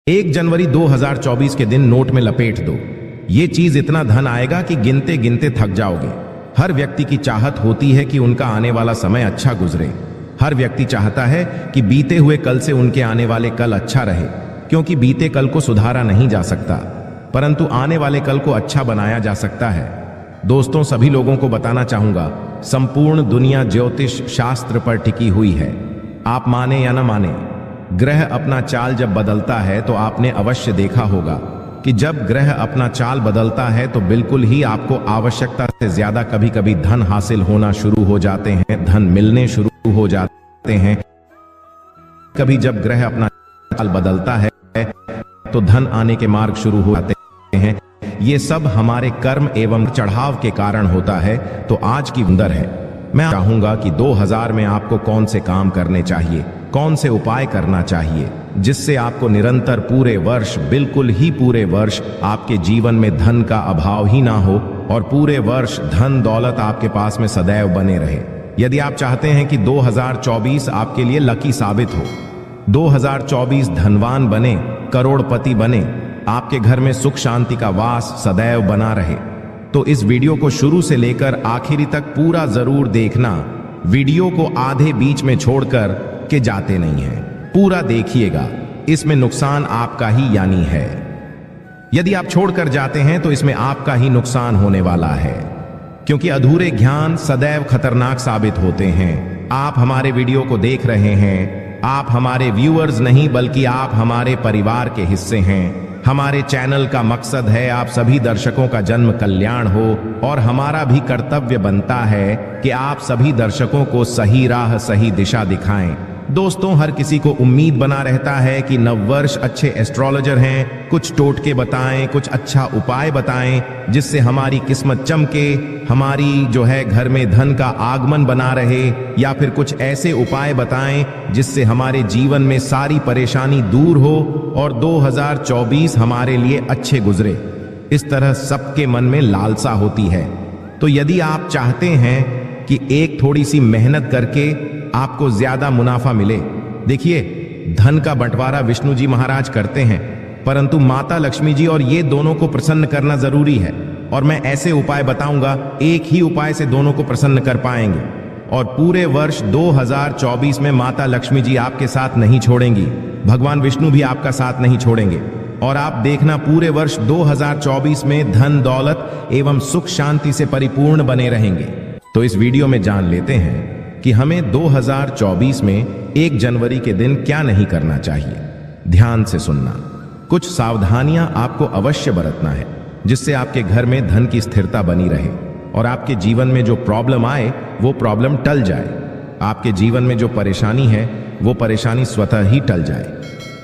1 जनवरी 2024 के दिन नोट में लपेट दो। ये चीज इतना धन आएगा कि गिनते गिनते थक जाओगे। हर व्यक्ति की चाहत होती है कि उनका आने वाला समय अच्छा गुजरे। हर व्यक्ति चाहता है कि बीते हुए कल से उनके आने वाले कल अच्छा रहे, क्योंकि बीते कल को सुधारा नहीं जा सकता, परंतु आने वाले कल को अच्छा बनाया जा सकता है। दोस्तों, सभी लोगों को बताना चाहूंगा, संपूर्ण दुनिया ज्योतिष शास्त्र पर टिकी हुई है। आप माने या न माने, ग्रह अपना चाल जब बदलता है तो आपने अवश्य देखा होगा कि जब ग्रह अपना चाल बदलता है तो बिल्कुल ही आपको आवश्यकता से ज्यादा कभी कभी धन हासिल होना शुरू हो जाते हैं, धन मिलने शुरू हो जाते हैं। कभी जब ग्रह अपना चाल बदलता है तो धन आने के मार्ग शुरू हो जाते हैं। ये सब हमारे कर्म एवं चढ़ाव के कारण होता है। तो आज की वंदर है, मैं चाहूंगा कि 2000 में आपको कौन से काम करने चाहिए, कौन से उपाय करना चाहिए, जिससे आपको निरंतर पूरे वर्ष, बिल्कुल ही पूरे वर्ष आपके जीवन में धन का अभाव ही ना हो और पूरे वर्ष धन दौलत आपके पास में सदैव बने रहे। यदि आप चाहते हैं कि 2024 आपके लिए लकी साबित हो, 2024 धनवान बने, करोड़पति बने, आपके घर में सुख शांति का वास सदैव बना रहे, तो इस वीडियो को शुरू से लेकर आखिरी तक पूरा जरूर देखना। वीडियो को आधे बीच में छोड़कर के जाते नहीं हैं, पूरा देखिएगा। इसमें नुकसान आपका ही यानी है। यदि आप छोड़कर जाते हैं तो इसमें आपका ही नुकसान होने वाला है, क्योंकि अधूरे ज्ञान सदैव खतरनाक साबित होते हैं। आप हमारे वीडियो को देख रहे हैं, आप हमारे व्यूअर्स नहीं बल्कि आप हमारे परिवार के हिस्से हैं। हमारे चैनल का मकसद है आप सभी दर्शकों का जन्म कल्याण हो, और हमारा भी कर्तव्य बनता है कि आप सभी दर्शकों को सही राह, सही दिशा दिखाएं। दोस्तों, हर किसी को उम्मीद बना रहता है कि नववर्ष अच्छे एस्ट्रोलॉजर हैं, कुछ टोटके बताएं, कुछ अच्छा उपाय बताएं जिससे हमारी किस्मत चमके, हमारी जो है घर में धन का आगमन बना रहे, या फिर कुछ ऐसे उपाय बताएं जिससे हमारे जीवन में सारी परेशानी दूर हो और 2024 हमारे लिए अच्छे गुजरे। इस तरह सबके मन में लालसा होती है। तो यदि आप चाहते हैं कि एक थोड़ी सी मेहनत करके आपको ज्यादा मुनाफा मिले, देखिए, धन का बंटवारा विष्णु जी महाराज करते हैं, परंतु माता लक्ष्मी जी और ये दोनों को प्रसन्न करना जरूरी है। और मैं ऐसे उपाय बताऊंगा, एक ही उपाय से दोनों को प्रसन्न कर पाएंगे। और पूरे वर्ष 2024 में माता लक्ष्मी जी आपके साथ नहीं छोड़ेंगी, भगवान विष्णु भी आपका साथ नहीं छोड़ेंगे। और आप देखना, पूरे वर्ष 2024 में धन दौलत एवं सुख शांति से परिपूर्ण बने रहेंगे। तो इस वीडियो में जान लेते हैं कि हमें 2024 में 1 जनवरी के दिन क्या नहीं करना चाहिए। ध्यान से सुनना, कुछ सावधानियां आपको अवश्य बरतना है, जिससे आपके घर में धन की स्थिरता बनी रहे और आपके जीवन में जो प्रॉब्लम आए वो प्रॉब्लम टल जाए। आपके जीवन में जो परेशानी है वो परेशानी स्वतः ही टल जाए।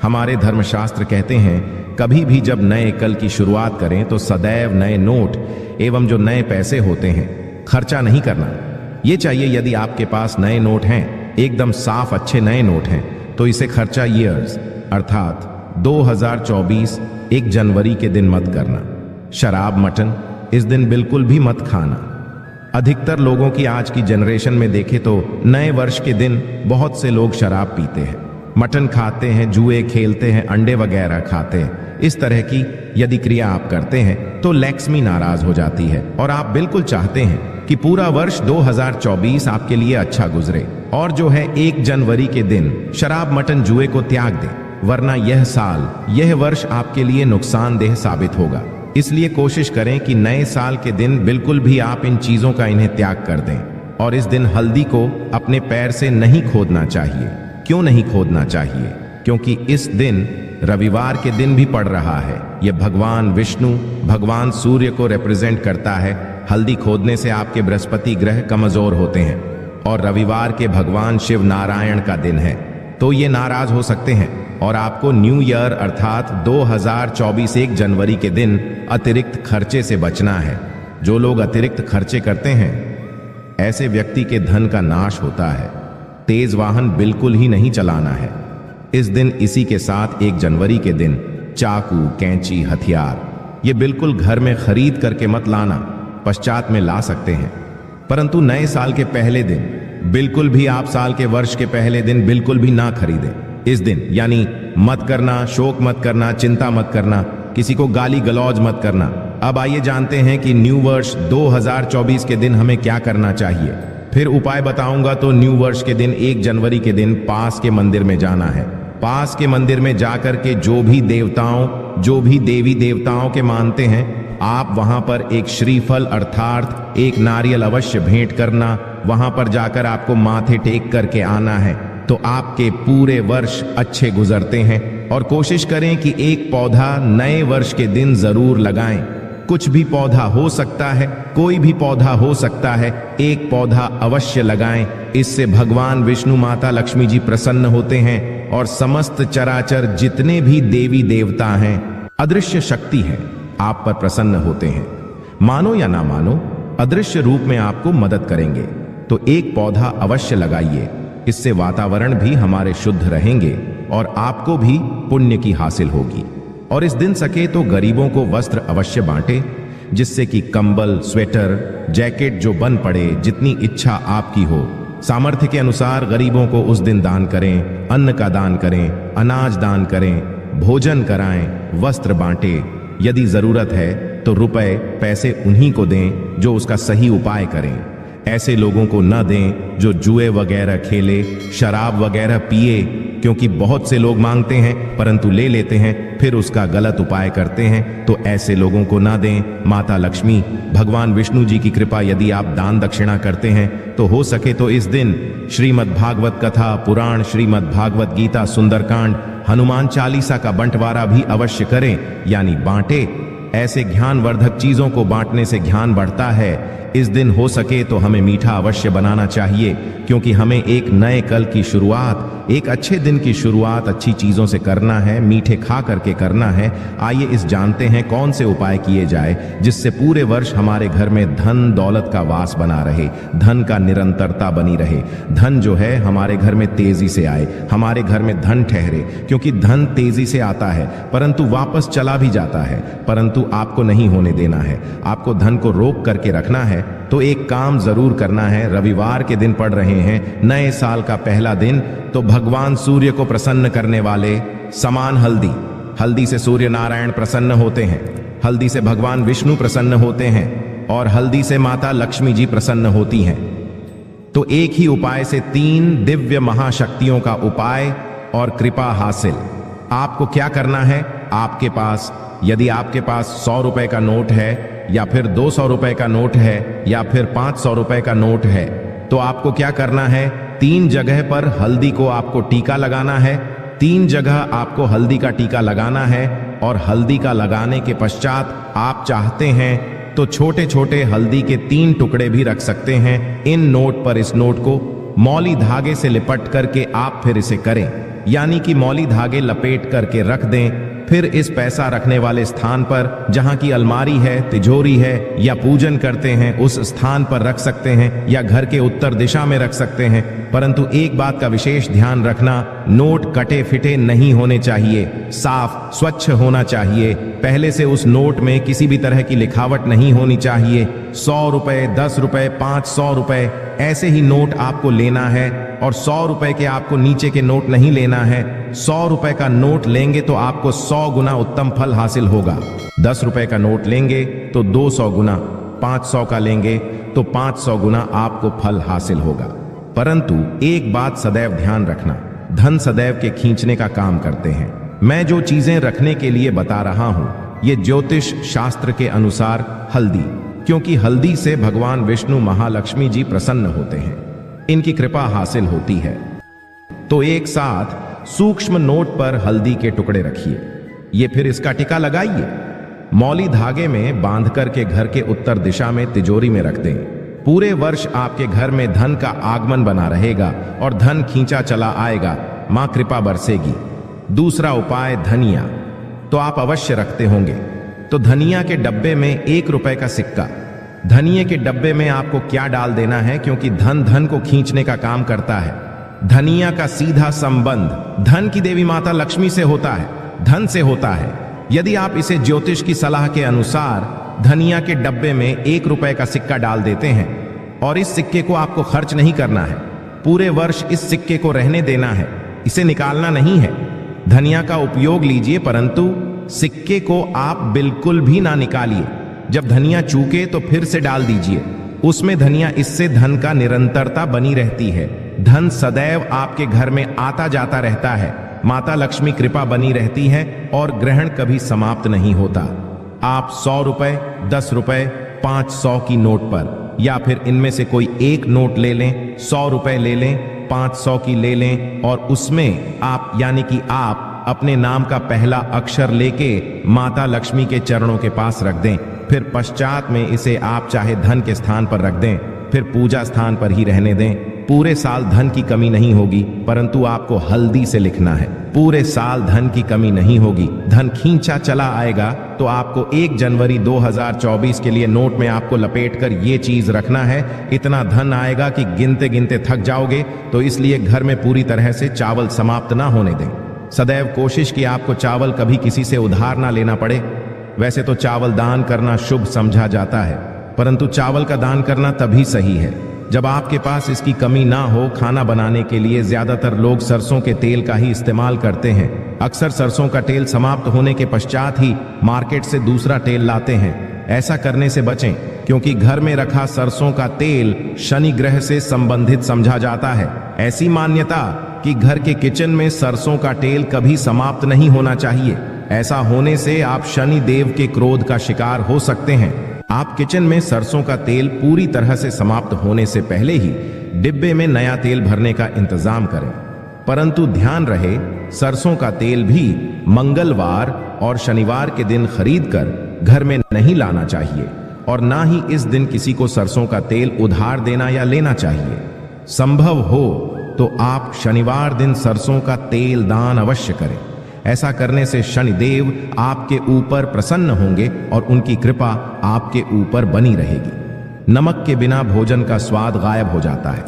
हमारे धर्मशास्त्र कहते हैं, कभी भी जब नए कल की शुरुआत करें तो सदैव नए नोट एवं जो नए पैसे होते हैं खर्चा नहीं करना। ये चाहिए, यदि आपके पास नए नोट हैं, एकदम साफ अच्छे नए नोट हैं, तो इसे खर्चा ईयर्स अर्थात 2024 1 जनवरी के दिन मत करना। शराब मटन इस दिन बिल्कुल भी मत खाना। अधिकतर लोगों की आज की जनरेशन में देखें तो नए वर्ष के दिन बहुत से लोग शराब पीते हैं, मटन खाते हैं, जुए खेलते हैं, अंडे वगैरह खाते हैं। इस तरह की यदि क्रिया आप करते हैं तो लक्ष्मी नाराज हो जाती है, और आप बिल्कुल चाहते हैं कि पूरा वर्ष 2024 आपके लिए अच्छा गुजरे, और जो है 1 जनवरी के दिन शराब मटन जुए को त्याग दें, वरना यह साल, यह वर्ष आपके लिए नुकसानदेह साबित होगा। इसलिए कोशिश करें कि नए साल के दिन बिल्कुल भी आप इन चीजों का इन्हें त्याग कर दें। और इस दिन हल्दी को अपने पैर से नहीं खोदना चाहिए। क्यों नहीं खोदना चाहिए? क्योंकि इस दिन रविवार के दिन भी पड़ रहा है। यह भगवान विष्णु, भगवान सूर्य को रिप्रेजेंट करता है। हल्दी खोदने से आपके बृहस्पति ग्रह कमजोर होते हैं, और रविवार के भगवान शिव नारायण का दिन है, तो ये नाराज हो सकते हैं। और आपको न्यू ईयर अर्थात 2024 1 जनवरी के दिन अतिरिक्त खर्चे से बचना है। जो लोग अतिरिक्त खर्चे करते हैं, ऐसे व्यक्ति के धन का नाश होता है। तेज वाहन बिल्कुल ही नहीं चलाना है इस दिन। इसी के साथ 1 जनवरी के दिन चाकू, कैंची, हथियार ये बिल्कुल घर में खरीद करके मत लाना, पश्चात में ला सकते हैं, परंतु नए साल के पहले दिन बिल्कुल भी आप साल के वर्ष के पहले दिन बिल्कुल भी ना खरीदें। इस दिन यानी मत करना, शोक मत करना, चिंता मत करना, किसी को गाली गलौज मत करना। अब आइए जानते हैं कि न्यू वर्ष 2024 के दिन हमें क्या करना चाहिए। फिर उपाय बताऊंगा। तो न्यू वर्ष के दिन 1 जनवरी के दिन पास के मंदिर में जाना है। पास के मंदिर में जाकर के जो भी देवी देवताओं के मानते हैं, आप वहां पर एक श्रीफल अर्थात एक नारियल अवश्य भेंट करना। वहां पर जाकर आपको माथे टेक करके आना है, तो आपके पूरे वर्ष अच्छे गुजरते हैं। और कोशिश करें कि एक पौधा नए वर्ष के दिन जरूर लगाएं। कुछ भी पौधा हो सकता है, कोई भी पौधा हो सकता है, एक पौधा अवश्य लगाएं। इससे भगवान विष्णु, माता लक्ष्मी जी प्रसन्न होते हैं और समस्त चराचर जितने भी देवी देवता हैं, अदृश्य शक्ति है, आप पर प्रसन्न होते हैं। मानो या ना मानो, अदृश्य रूप में आपको मदद करेंगे। तो एक पौधा अवश्य लगाइए। इससे वातावरण भी हमारे शुद्ध रहेंगे और आपको भी पुण्य की हासिल होगी। और इस दिन सके तो गरीबों को वस्त्र अवश्य बांटे, जिससे कि कंबल, स्वेटर, जैकेट जो बन पड़े, जितनी इच्छा आपकी हो, सामर्थ्य के अनुसार गरीबों को उस दिन दान करें। अन्न का दान करें, अनाज दान करें, भोजन कराएं, वस्त्र बांटे। यदि जरूरत है तो रुपए पैसे उन्हीं को दें जो उसका सही उपाय करें। ऐसे लोगों को न दें जो जुए वगैरह खेले, शराब वगैरह पिए, क्योंकि बहुत से लोग मांगते हैं परंतु ले लेते हैं, फिर उसका गलत उपाय करते हैं। तो ऐसे लोगों को ना दें। माता लक्ष्मी, भगवान विष्णु जी की कृपा यदि आप दान दक्षिणा करते हैं तो हो सके तो इस दिन श्रीमद् भागवत कथा, पुराण, श्रीमद् भागवत गीता, सुंदरकांड, हनुमान चालीसा का बंटवारा भी अवश्य करें, यानी बांटे। ऐसे ज्ञानवर्धक चीजों को बांटने से ज्ञान बढ़ता है। इस दिन हो सके तो हमें मीठा अवश्य बनाना चाहिए, क्योंकि हमें एक नए कल की शुरुआत, एक अच्छे दिन की शुरुआत अच्छी चीजों से करना है, मीठे खा करके करना है। आइए इस जानते हैं कौन से उपाय किए जाए जिससे पूरे वर्ष हमारे घर में धन दौलत का वास बना रहे, धन का निरंतरता बनी रहे। धन जो है हमारे घर में तेजी से आए, हमारे घर में धन ठहरे, क्योंकि धन तेजी से आता है परंतु वापस चला भी जाता है। परंतु आपको नहीं होने देना है, आपको धन को रोक करके रखना है। तो एक काम जरूर करना है। रविवार के दिन पड़ रहे हैं, नए साल का पहला दिन, तो भगवान सूर्य को प्रसन्न करने वाले समान हल्दी से सूर्य नारायण प्रसन्न होते हैं, हल्दी से भगवान विष्णु प्रसन्न होते हैं और हल्दी से माता लक्ष्मी जी प्रसन्न होती हैं। तो एक ही उपाय से 3 दिव्य महाशक्तियों का उपाय और कृपा हासिल। आपको क्या करना है? आपके पास, यदि आपके पास 100 रुपए का नोट है या फिर 200 रुपए का नोट है या फिर 500 रुपए का नोट है, तो आपको क्या करना है? 3 जगह पर हल्दी को आपको टीका लगाना है। 3 जगह आपको हल्दी का टीका लगाना है और हल्दी का लगाने के पश्चात आप चाहते हैं तो छोटे छोटे हल्दी के 3 टुकड़े भी रख सकते हैं इन नोट पर। इस नोट को मौली धागे से लिपट करके आप फिर इसे करें, यानी कि मौली धागे लपेट करके रख दें। फिर इस पैसा रखने वाले स्थान पर, जहां की अलमारी है, तिजोरी है या पूजन करते हैं, उस स्थान पर रख सकते हैं या घर के उत्तर दिशा में रख सकते हैं। परंतु एक बात का विशेष ध्यान रखना, नोट कटे फिटे नहीं होने चाहिए, साफ स्वच्छ होना चाहिए। पहले से उस नोट में किसी भी तरह की लिखावट नहीं होनी चाहिए। 100 रुपए, 10 रुपए, 500 रुपए ऐसे ही नोट आपको लेना है और 100 रुपए के आपको नीचे के नोट नहीं लेना है। 100 रुपए का नोट लेंगे तो आपको 100 गुना उत्तम फल हासिल होगा। 10 रुपए का नोट लेंगे तो 200 गुना, 500 का लेंगे तो 500 गुना आपको फल हासिल होगा। परंतु एक बात सदैव ध्यान रखना, धन सदैव के खींचने का काम करते हैं। मैं जो चीजें रखने के लिए बता रहा हूं, ये ज्योतिष शास्त्र के अनुसार हल्दी, क्योंकि हल्दी से भगवान विष्णु, महालक्ष्मी जी प्रसन्न होते हैं, इनकी कृपा हासिल होती है। तो एक साथ सूक्ष्म नोट पर हल्दी के टुकड़े रखिए, ये फिर इसका टीका लगाइए, मौली धागे में बांध करके घर के उत्तर दिशा में तिजोरी में रख दें। पूरे वर्ष आपके घर में धन का आगमन बना रहेगा और धन खींचा चला आएगा, मां कृपा बरसेगी। दूसरा उपाय, धनिया तो आप अवश्य रखते होंगे, तो धनिया के डब्बे में 1 रुपए का सिक्का, धनिये के डब्बे में आपको क्या डाल देना है, क्योंकि धन धन को खींचने का काम करता है। धनिया का सीधा संबंध धन की देवी माता लक्ष्मी से होता है, धन से होता है। यदि आप इसे ज्योतिष की सलाह के अनुसार धनिया के डब्बे में 1 रुपए का सिक्का डाल देते हैं और इस सिक्के को आपको खर्च नहीं करना है, पूरे वर्ष इस सिक्के को रहने देना है, इसे निकालना नहीं है। धनिया का उपयोग लीजिए, परंतु सिक्के को आप बिल्कुल भी ना निकालिए। जब धनिया चूके तो फिर से डाल दीजिए उसमें धनिया, इससे धन का निरंतरता बनी रहती है। धन सदैव आपके घर में आता जाता रहता है। माता लक्ष्मी कृपा बनी रहती है और ग्रहण कभी समाप्त नहीं होता। आप 100 रुपए, 10 रुपए, 500 की नोट पर या फिर इनमें से कोई एक नोट ले लें, 100 रुपए ले लें, 500 की ले लें और उसमें आप यानी कि आप अपने नाम का पहला अक्षर लेके माता लक्ष्मी के चरणों के पास रख दें। फिर पश्चात में इसे आप चाहे धन के स्थान पर रख दें, फिर पूजा स्थान पर ही रहने दें। पूरे साल धन की कमी नहीं होगी, परंतु आपको हल्दी से लिखना है। पूरे साल धन की कमी नहीं होगी, धन खींचा चला आएगा। तो आपको 1 जनवरी 2024 के लिए नोट में आपको लपेटकर ये चीज रखना है। इतना धन आएगा कि गिनते गिनते थक जाओगे। तो इसलिए घर में पूरी तरह से चावल समाप्त ना होने दें। सदैव कोशिश कि आपको चावल कभी किसी से उधार ना लेना पड़े। वैसे तो चावल दान करना शुभ समझा जाता है, परंतु चावल का दान करना तभी सही है जब आपके पास इसकी कमी ना हो। खाना बनाने के लिए ज्यादातर लोग सरसों के तेल का ही इस्तेमाल करते हैं। अक्सर सरसों का तेल समाप्त होने के पश्चात ही मार्केट से दूसरा तेल लाते हैं। ऐसा करने से बचें, क्योंकि घर में रखा सरसों का तेल शनि ग्रह से संबंधित समझा जाता है। ऐसी मान्यता कि घर के किचन में सरसों का तेल कभी समाप्त नहीं होना चाहिए। ऐसा होने से आप शनि देव के क्रोध का शिकार हो सकते हैं। आप किचन में सरसों का तेल पूरी तरह से समाप्त होने से पहले ही डिब्बे में नया तेल भरने का इंतजाम करें। परंतु ध्यान रहे, सरसों का तेल भी मंगलवार और शनिवार के दिन खरीदकर घर में नहीं लाना चाहिए और ना ही इस दिन किसी को सरसों का तेल उधार देना या लेना चाहिए। संभव हो तो आप शनिवार दिन सरसों का तेल दान अवश्य करें। ऐसा करने से शनिदेव आपके ऊपर प्रसन्न होंगे और उनकी कृपा आपके ऊपर बनी रहेगी। नमक के बिना भोजन का स्वाद गायब हो जाता है।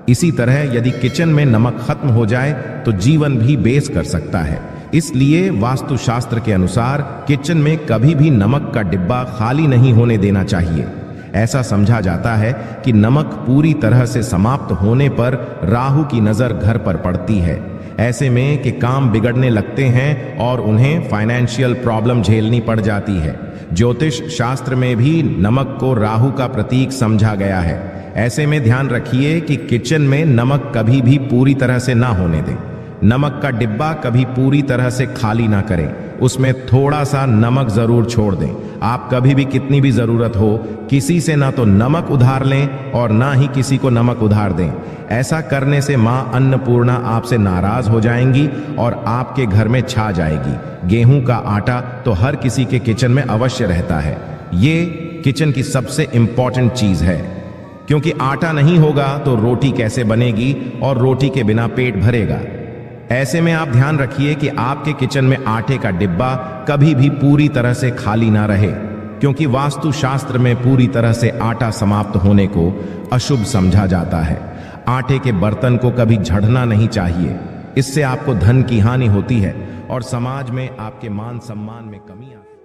इसी तरह यदि किचन में नमक खत्म हो जाए तो जीवन भी बेस कर सकता है। इसलिए वास्तुशास्त्र के अनुसार किचन में कभी भी नमक का डिब्बा खाली नहीं होने देना चाहिए। ऐसा समझा जाता है कि नमक पूरी तरह से समाप्त होने पर राहु की नजर घर पर पड़ती है। ऐसे में कि काम बिगड़ने लगते हैं और उन्हें फाइनेंशियल प्रॉब्लम झेलनी पड़ जाती है। ज्योतिष शास्त्र में भी नमक को राहु का प्रतीक समझा गया है। ऐसे में ध्यान रखिए कि किचन में नमक कभी भी पूरी तरह से ना होने दें। नमक का डिब्बा कभी पूरी तरह से खाली ना करें, उसमें थोड़ा सा नमक जरूर छोड़ दें। आप कभी भी कितनी भी जरूरत हो किसी से ना तो नमक उधार लें और ना ही किसी को नमक उधार दें। ऐसा करने से मां अन्नपूर्णा आपसे नाराज हो जाएंगी और आपके घर में छा जाएगी। गेहूं का आटा तो हर किसी के किचन में अवश्य रहता है। ये किचन की सबसे इंपॉर्टेंट चीज है, क्योंकि आटा नहीं होगा तो रोटी कैसे बनेगी और रोटी के बिना पेट भरेगा। ऐसे में आप ध्यान रखिए कि आपके किचन में आटे का डिब्बा कभी भी पूरी तरह से खाली ना रहे, क्योंकि वास्तु शास्त्र में पूरी तरह से आटा समाप्त होने को अशुभ समझा जाता है। आटे के बर्तन को कभी झड़ना नहीं चाहिए, इससे आपको धन की हानि होती है और समाज में आपके मान सम्मान में कमी आती है।